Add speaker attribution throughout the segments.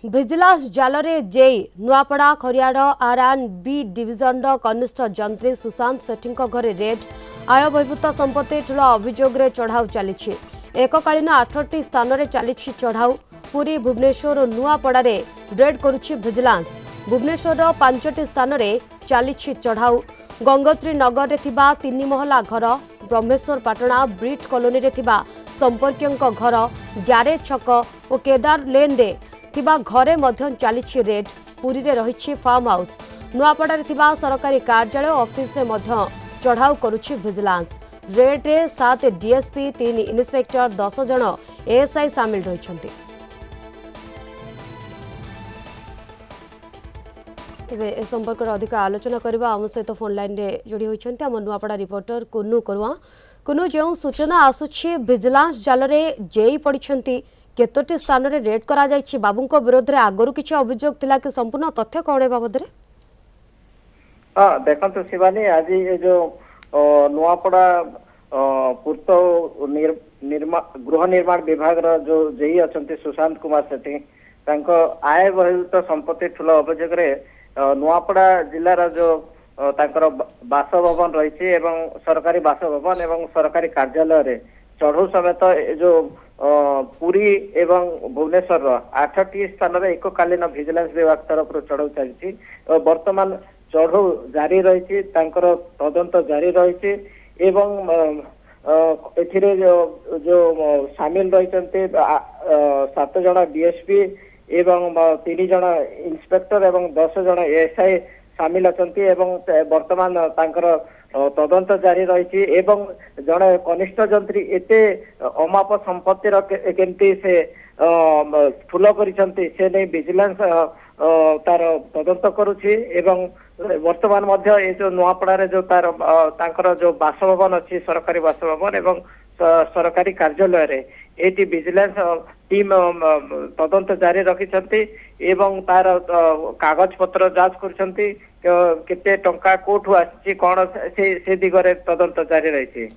Speaker 1: Vigilance जालरे JE Nuapada Khariar R&B division कनिष्ठ जंत्री सुशांत सेठी घरे रेड आय बहिर्भूत संपत्ति ठूल अभियोग चढ़ाऊ चली एककालीन 8टी स्थान में चली चढ़ाऊ पुरी भुवनेश्वर और नुआपड़ा रेड करुछि भिजिलांस भुवनेश्वर 5टी स्थान में चली चढ़ाऊ गंगोत्री नगर में 3 महला घर ब्रह्मेश्वर पाटणा ब्रिट कॉलोनी रे संपर्कियों घर ग्यारेज छक और केदार लेन रे थिबा घरे मध्य चली रेड पुरी रे रही फार्म हाउस नुआपड़ा रे थिबा सरकारी कार्यालय ऑफिस रे मध्य चढ़ाऊ करुछि भिजिलांस रेड रे 7 डीएसपी 3 इन्स्पेक्टर 10 जन एएसआई सामिल रहिछन्ति। तेबे ए संपर्क अधिक आलोचना करबा आम सहित फोन लाइन रे जोड़ी होइछन्ति आम नुआपड़ा रिपोर्टर कुन्नू करुआ कुन्नू जो सूचना आसुछि भिजिलांस जालरे जेई पड़िछन्ति केतोटी स्थान रे रेड करा जायछि बाबूंको विरोध रे आगरु किछि अभियोग थिला कि संपूर्ण तथ्य कोणे बाबद रे
Speaker 2: हां देखंतु शिवानी आज ये जो नुआपड़ा पूर्त गृह निर्माण विभाग रो जो जेई अछंती सुशांत कुमार सेठी तांको आय बहिर्भूत संपत्ति ठूल अभियोग रे नुआपड़ा जिल्ला रो जो तांकर बासभवन रही एवं सरकारी बासभवन एवं सरकारी कार्यालय रे चढ़ऊ समेत जो पुरी एवं भुवनेश्वर 8टी स्थान में एककालीन भिजिलांस विभाग तरफ चढ़ऊ चली वर्तमान चढ़ऊ जारी रही तदंत जारी रही एवं एथिरे जो सामिल रही 7 जन डीएसपी एवं 3 जन इन्स्पेक्टर एवं 10 जन एएसआई सामिल अछंती एवं वर्तमान तांकर तदंत जारी रही एवं जड़े कनिष्ठ जंत्री एते अमाप संपत्ति केमती से ठूल करिसंती से नहीं विजिलेंस तार तदंत करुछि एवं वर्तमान मध्य ए जो नुआपड़ा रे जो तार तांकर जो बासभवन अच्छी सरकारी बासभवन एवं सरकारी कार्यालय रे एटी विजिलेंस टीम तदंत जारी रखिछंती एवं तार कागज पत्र जांच करछंती केते टंका कोठु आछि कोन से दिगरे तदंत जारी रहिछि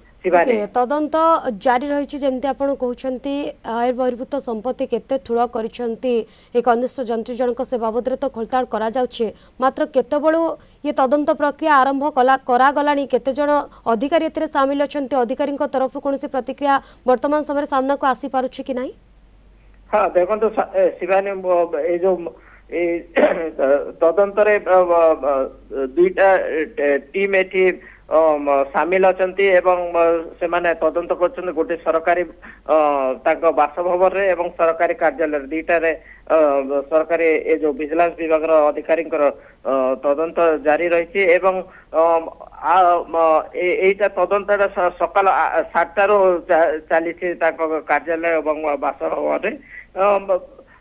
Speaker 1: तदंत जारी रही जमती आप कहते आय बहिर्भूत संपत्ति केते ठूल करिसंती एक कनिष्ठ जंत्री जनक से बाबद तो खोलताड़ करा जाउछे मात्र केते बळु ये तदंत प्रक्रिया आरंभ करा गलानी केते जण अधिकारी एतरे शामिल अछंती अधिकारी तरफ कोनोसी प्रतिक्रिया वर्तमान समय सामना को आसी पारुछि कि नाही
Speaker 2: हां देखंतु शिवानी ए जो तदंत रे दुईटा टीम एठी सामिल अछंती एवं से माने तदंत करछन गोटे सरकारी तांको बासभवन रे एवं सरकारी कार्यालय दुईटा रे सरकारी ए जो विजिलेंस विभाग रो अधिकारी तदंत जारी रही एवं एटा तदंत सकाल 7 रो चली कार्यालय एवं बासभवन रे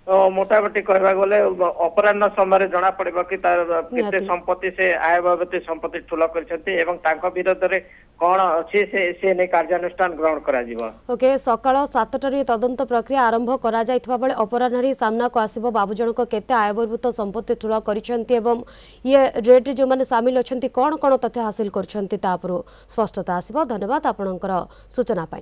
Speaker 2: मोटामोटी कहवा गले अपराह्न समय जना पड़े कि केते संपत्ति से आय बाबत संपत्ति ठूल करछंती एवं तांको विरोध रे कोन अछि से ने कार्यानुष्ठान ग्रहण करा जिवो
Speaker 1: ओके सकाळ 7टारी तदंत प्रक्रिया आरंभ करा जाइतबा बेले अपराह्न सामना को आसीबो बाबू जनक केते आय बहिर्भूत संपत्ति ठूल करछंती एवं ये रेट जो माने शामिल अछंती कोन कोन तथ्य हासिल करछंती तापरो स्पष्टता आसीबो धन्यवाद आपनकर सूचना पाई।